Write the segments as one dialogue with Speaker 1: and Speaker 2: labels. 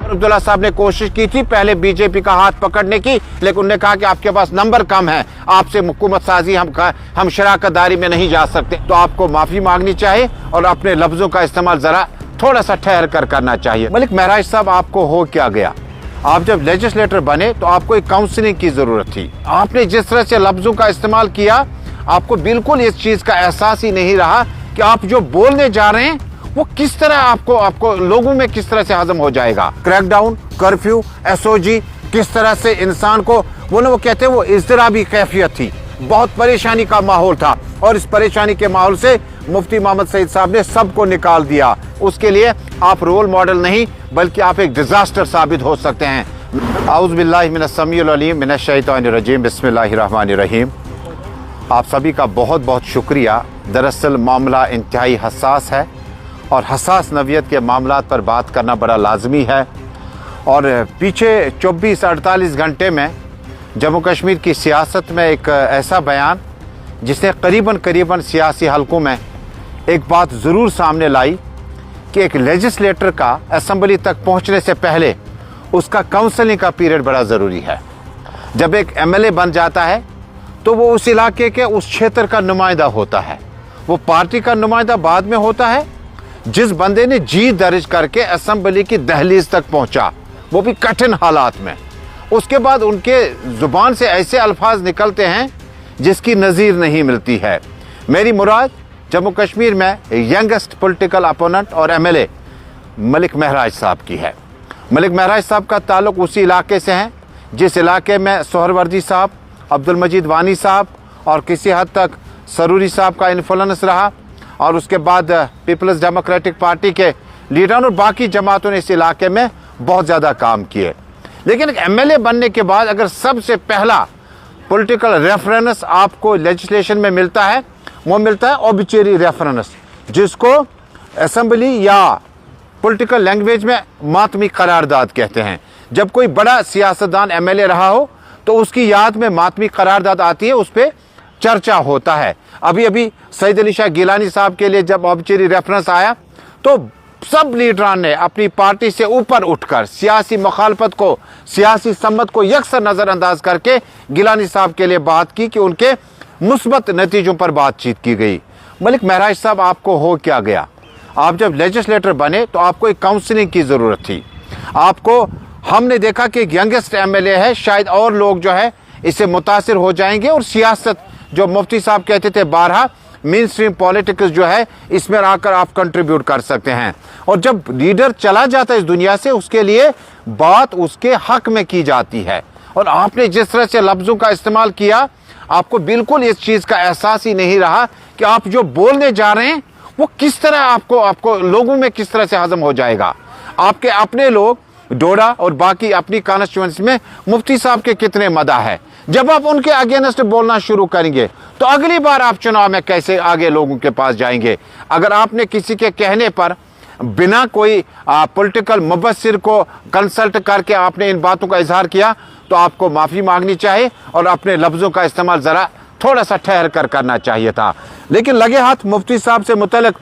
Speaker 1: अब्दुल्ला साहब ने कोशिश की थी पहले बीजेपी का हाथ पकड़ने की, लेकिन उन्होंने कहा कि आपके पास नंबर कम है, आपसे हुकूमत साजी हम शराकतदारी में नहीं जा सकते। तो आपको माफी मांगनी चाहिए और अपने लफ्जों का इस्तेमाल जरा थोड़ा सा ठहर कर करना चाहिए। मलिक महराज साहब, आपको हो क्या गया? आप जब लेजिस्लेटर बने तो आपको एक काउंसलिंग की जरूरत थी। आपने जिस तरह से लफ्जों का इस्तेमाल किया, आपको बिल्कुल इस चीज का एहसास ही नहीं रहा कि आप जो बोलने जा रहे हैं वो किस तरह आपको लोगों में किस तरह से हजम हो जाएगा। क्रैकडाउन, कर्फ्यू, एसओजी, किस तरह से इंसान को वो कहते हैं वो इज़्तिराबी कैफियत थी, बहुत परेशानी का माहौल था और इस परेशानी के माहौल से मुफ्ती मोहम्मद सईद साहब ने सबको निकाल दिया। उसके लिए आप रोल मॉडल नहीं बल्कि आप एक डिजास्टर साबित हो सकते हैं। आऊज़ु बिल्लाहि मिनश समीउल अलीम मिनश शैतानिर रजीम, बिस्मिल्लाहिर रहमानिर रहीम। आप सभी का बहुत बहुत शुक्रिया। दरअसल मामला इंतहाई हसास है और हसास नवियत के मामलात पर बात करना बड़ा लाजमी है। और पीछे 24-48 घंटे में जम्मू कश्मीर की सियासत में एक ऐसा बयान जिसने करीबन सियासी हलकों में एक बात ज़रूर सामने लाई कि एक लेजिस्लेटर का असेंबली तक पहुंचने से पहले उसका काउंसलिंग का पीरियड बड़ा ज़रूरी है। जब एक एमएलए बन जाता है तो वो उस इलाके के उस क्षेत्र का नुमाइंदा होता है, वो पार्टी का नुमाइंदा बाद में होता है। जिस बंदे ने जी दर्ज करके असेंबली की दहलीज तक पहुंचा, वो भी कठिन हालात में, उसके बाद उनके जुबान से ऐसे अल्फाज निकलते हैं जिसकी नज़ीर नहीं मिलती है। मेरी मुराद जम्मू कश्मीर में यंगेस्ट पॉलिटिकल अपोनेंट और एमएलए मलिक महराज साहब की है। मलिक महराज साहब का ताल्लुक उसी इलाके से है जिस इलाके में सोहरवर्दी साहब, अब्दुल मजीद वानी साहब और किसी हद तक सरूरी साहब का इन्फ्लुएंस रहा और उसके बाद पीपल्स डेमोक्रेटिक पार्टी के लीडर और बाकी जमातों ने इस इलाके में बहुत ज़्यादा काम किए। लेकिन एक एमएलए बनने के बाद अगर सबसे पहला पॉलिटिकल रेफरेंस आपको लेजिस्लेशन में मिलता है, वो मिलता है ऑबिचुअरी रेफरेंस, जिसको असेंबली या पॉलिटिकल लैंग्वेज में मातमी करारदाद कहते हैं। जब कोई बड़ा सियासतदान एमएलए रहा हो तो उसकी याद में मातमी करारदाद आती है, उस पर चर्चा होता है। अभी सईद अली शाह गिलानी साहब के लिए जब ऑबिचुअरी रेफरेंस आया तो सब लीडरान ने अपनी पार्टी से ऊपर उठकर सियासी मुखालफत को, सियासी सम्मत को यकसर नज़रअंदाज करके गिलानी साहब के लिए बात की कि उनके मुस्बत नतीजों पर बातचीत की गई। मलिक महराज साहब, आपको हो क्या गया? आप जब लेजिस्लेटर बने तो आपको एक काउंसलिंग की ज़रूरत थी। आपको, हमने देखा कि एक यंगेस्ट एमएलए है, शायद और लोग जो है इससे मुतासिर हो जाएंगे और सियासत जो मुफ्ती साहब कहते थे बारहा मेन स्ट्रीम पॉलिटिक्स जो है इसमें आकर आप कंट्रीब्यूट कर सकते हैं। और जब लीडर चला जाता है इस दुनिया से, उसके लिए बात उसके हक में की जाती है। और आपने जिस तरह से लफ्ज़ों का इस्तेमाल किया, आपको बिल्कुल इस चीज़ का एहसास ही नहीं रहा कि आप जो बोलने जा रहे हैं वो किस तरह आपको लोगों में किस तरह से हजम हो जाएगा। आपके अपने लोग डोडा और बाकी अपनी कॉन्स्टिट्यूएंसी में मुफ्ती साहब के कितने मदाह है। जब आप उनके अगेंस्ट बोलना शुरू करेंगे तो अगली बार आप चुनाव में कैसे आगे लोगों के पास जाएंगे? अगर आपने किसी के कहने पर बिना कोई पॉलिटिकल मुबस्सिर को कंसल्ट करके आपने इन बातों का इजहार किया तो आपको माफ़ी मांगनी चाहिए और अपने लफ्ज़ों का इस्तेमाल ज़रा थोड़ा सा ठहर कर करना चाहिए था। लेकिन लगे हाथ मुफ्ती साहब से मुतल्लिक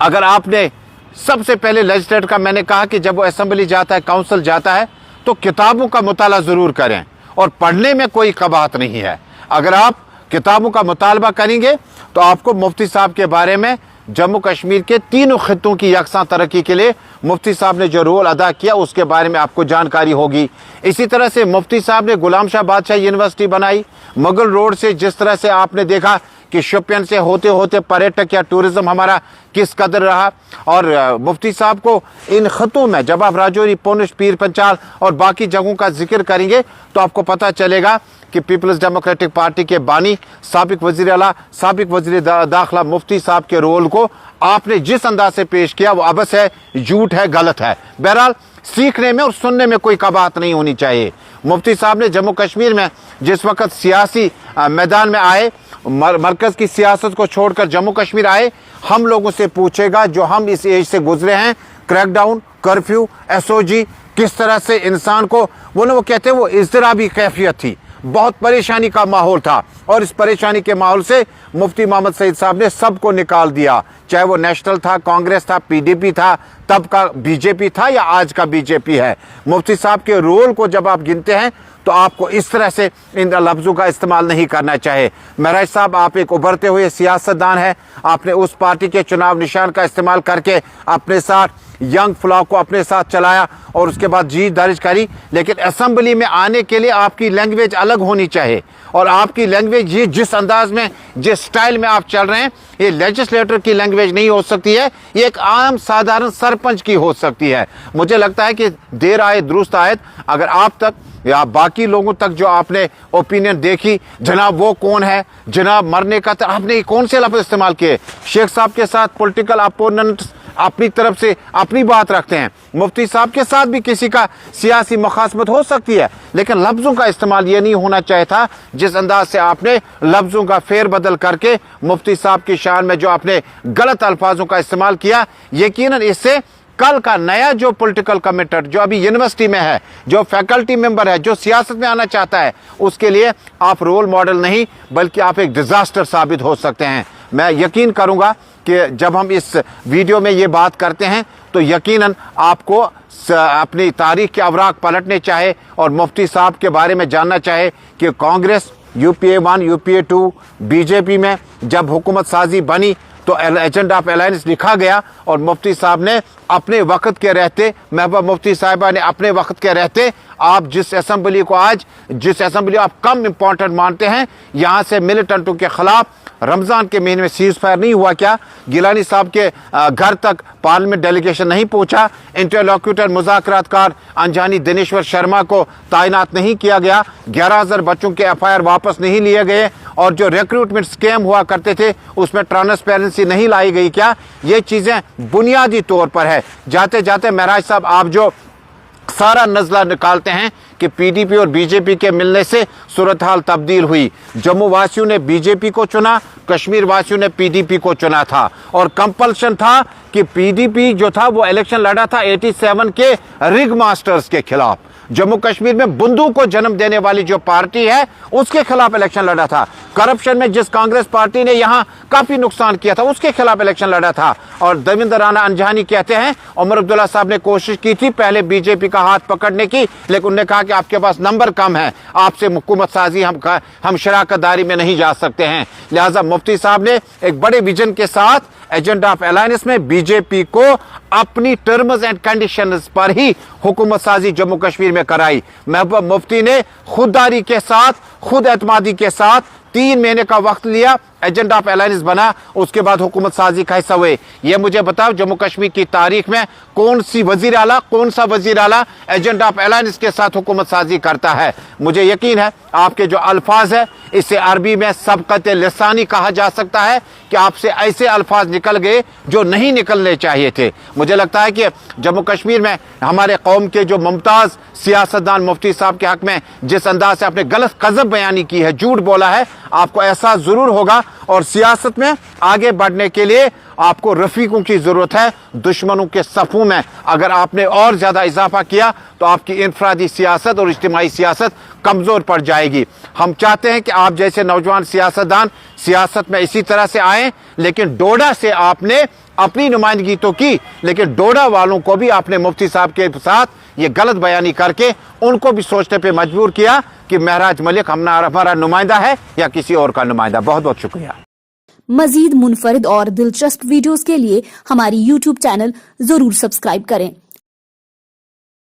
Speaker 1: अगर आपने सबसे पहले लेजिस्लेटर का, मैंने कहा कि जब वो असेंबली जाता है, काउंसिल जाता है, तो किताबों का मुताला ज़रूर करें और पढ़ने में कोई कबाहत नहीं है। अगर आप किताबों का मुतालबा करेंगे तो आपको मुफ्ती साहब के बारे में, जम्मू कश्मीर के तीनों खित्तों की यकसां तरक्की के लिए मुफ्ती साहब ने जो रोल अदा किया उसके बारे में आपको जानकारी होगी। इसी तरह से मुफ्ती साहब ने गुलाम शाह बादशाह यूनिवर्सिटी बनाई। मुगल रोड से जिस तरह से आपने देखा कि शोपियान से होते होते पर्यटक या टूरिज्म हमारा किस कदर रहा। और मुफ्ती साहब को इन खतों में जब आप राजौरी, पुंछ, पीर पंचाल और बाकी जगहों का जिक्र करेंगे तो आपको पता चलेगा कि पीपल्स डेमोक्रेटिक पार्टी के बानी, साबिक वजीर आला, साबिक वजीर दाखिला मुफ्ती साहब के रोल को आपने जिस अंदाज से पेश किया वो अबस है, झूठ है, गलत है। बहरहाल सीखने में और सुनने में कोई कबाहत नहीं होनी चाहिए। मुफ्ती साहब ने जम्मू कश्मीर में जिस वक्त सियासी मैदान में आए, मरकज़ की सियासत को छोड़कर जम्मू कश्मीर आए, हम लोगों से पूछेगा जो हम इस एज से गुजरे हैं, क्रैकडाउन, कर्फ्यू, एसओजी, किस तरह से इंसान को वो कहते हैं वो इज़्तिराबी कैफियत थी, बहुत परेशानी का माहौल था और इस परेशानी के माहौल से मुफ्ती मोहम्मद सईद साहब ने सबको निकाल दिया, चाहे वो नेशनल था, कांग्रेस था, पीडीपी था, तब का बीजेपी था या आज का बीजेपी है। मुफ्ती साहब के रोल को जब आप गिनते हैं तो आपको इस तरह से इन लफ्जों का इस्तेमाल नहीं करना चाहिए। महराज साहब, आप एक उभरते हुए सियासतदान हैं। आपने उस पार्टी के चुनाव निशान का इस्तेमाल करके अपने साथ यंग फ्लॉक को अपने साथ चलाया और उसके बाद जीत दर्ज करी, लेकिन असेंबली में आने के लिए आपकी लैंग्वेज अलग होनी चाहिए और आपकी लैंग्वेज ये जिस अंदाज में, जिस स्टाइल में आप चल रहे हैं, ये लेजिस्लेटर की लैंग्वेज नहीं हो सकती है, ये एक आम साधारण सरपंच की हो सकती है। मुझे लगता है कि देर आए दुरुस्त आयत, अगर आप तक या बाकी लोगों तक जो आपने ओपिनियन देखी, जनाब वो कौन है, जनाब मरने का, आपने कौन से लफ्ज़ इस्तेमाल किए। शेख साहब के साथ पॉलिटिकल अपोनेंट्स अपनी तरफ से अपनी बात रखते हैं, मुफ्ती साहब के साथ भी किसी का सियासी मुखासमत हो सकती है, लेकिन लफ्ज़ों का इस्तेमाल ये नहीं होना चाहिए था जिस अंदाज से आपने लफ्ज़ों का फेर बदल करके मुफ्ती साहब की शान में जो आपने गलत अल्फाजों का इस्तेमाल किया। यकीनन इससे कल का नया जो पॉलिटिकल कमेंटर जो अभी यूनिवर्सिटी में है, जो फैकल्टी मेंबर है, जो सियासत में आना चाहता है, उसके लिए आप रोल मॉडल नहीं बल्कि आप एक डिजास्टर साबित हो सकते हैं। मैं यकीन करूंगा कि जब हम इस वीडियो में ये बात करते हैं तो यकीनन आपको अपनी तारीख के अवराक पलटने चाहे और मुफ्ती साहब के बारे में जानना चाहे कि कांग्रेस यूपीए 1, यूपीए 2, बीजेपी में जब हुकूमत साजी बनी तो एजेंडा ऑफ अलायंस लिखा गया और मुफ्ती साहब ने अपने वक्त के रहते, महबूबा मुफ्ती साहिबा ने अपने वक्त के रहते, आप जिस असेंबली को आज, जिस असेंबली आप कम इम्पोर्टेंट मानते हैं, यहाँ से मिलिटेंटों के खिलाफ रमज़ान के महीने में सीज फायर नहीं हुआ क्या? गिलानी साहब के घर तक पार्लियामेंट डेलीगेशन नहीं पहुंचा? इंटरलॉक्यूटर मुज़ाकरातकार अंजानी दिनेश्वर शर्मा को तैनात नहीं किया गया? 11,000 बच्चों के एफआईआर वापस नहीं लिए गए? और जो रिक्रूटमेंट स्कैम हुआ करते थे उसमें ट्रांसपेरेंसी नहीं लाई गई क्या? ये चीज़ें बुनियादी तौर पर है। जाते जाते महराज साहब, आप जो सारा नजला निकालते हैं कि पीडीपी और बीजेपी के मिलने से सूरत हाल तब्दील हुई, जम्मू वासियों ने बीजेपी को चुना, कश्मीर वासियों ने पीडीपी को चुना था और कंपल्शन था कि पीडीपी जो था वो इलेक्शन लड़ा था 87 के रिग मास्टर्स के खिलाफ। जम्मू कश्मीर में बंदूक को जन्म देने वाली जो पार्टी है उसके खिलाफ इलेक्शन लड़ा था। करप्शन में जिस कांग्रेस पार्टी ने यहां काफी नुकसान किया था उसके खिलाफ इलेक्शन लड़ा था। और देवेंद्र राणा अंजानी कहते हैं उमर अब्दुल्ला साहब ने कोशिश की थी पहले बीजेपी का हाथ पकड़ने की, लेकिन उन्होंने कहा कि आपके पास नंबर कम है, आपसे हुकूमत साजी हम शराकतदारी में नहीं जा सकते हैं। लिहाजा मुफ्ती साहब ने एक बड़े विजन के साथ एजेंडा ऑफ अलायंस में बीजेपी को अपनी टर्म्स एंड कंडीशंस पर ही हुकूमत साजी जम्मू कश्मीर में कराई। महबूबा मुफ्ती ने खुददारी के साथ, खुद एतमादी के साथ 3 महीने का वक्त लिया, एजेंडा ऑफ अलायंस बना, उसके बाद हुकूमत साजी का हिस्सा हुए। ये मुझे बताओ जम्मू कश्मीर की तारीख में कौन सा वजीर आला एजेंडा ऑफ अलायंस के साथ हुकूमत साजी करता है? मुझे यकीन है आपके जो अल्फाज है इसे अरबी में सबकत लिसानी कहा जा सकता है कि आपसे ऐसे अल्फाज निकल गए जो नहीं निकलने चाहिए थे। मुझे लगता है कि जम्मू कश्मीर में हमारे कौम के जो मुमताज सियासतदान मुफ्ती साहब के हक में जिस अंदाज से आपने गलत कज़ब बयानी की है, झूठ बोला है, आपको एहसास जरूर होगा और सियासत में आगे बढ़ने के लिए आपको रफीकों की जरूरत है। दुश्मनों के सफों में अगर आपने और ज्यादा इजाफा किया तो आपकी इनफरादी सियासत और इज्तिमाई सियासत कमजोर पड़ जाएगी। हम चाहते हैं कि आप जैसे नौजवान सियासतदान सियासत में इसी तरह से आए, लेकिन डोडा से आपने अपनी नुमाइंदगी तो की, लेकिन डोडा वालों को भी आपने मुफ्ती साहब के साथ ये गलत बयानी करके उनको भी सोचने पे मजबूर किया कि महराज मलिक हमारा नुमाइंदा है या किसी और का नुमाइंदा। बहुत बहुत शुक्रिया।
Speaker 2: मजीद मुनफरिद और दिलचस्प वीडियोस के लिए हमारी YouTube चैनल जरूर सब्सक्राइब करें।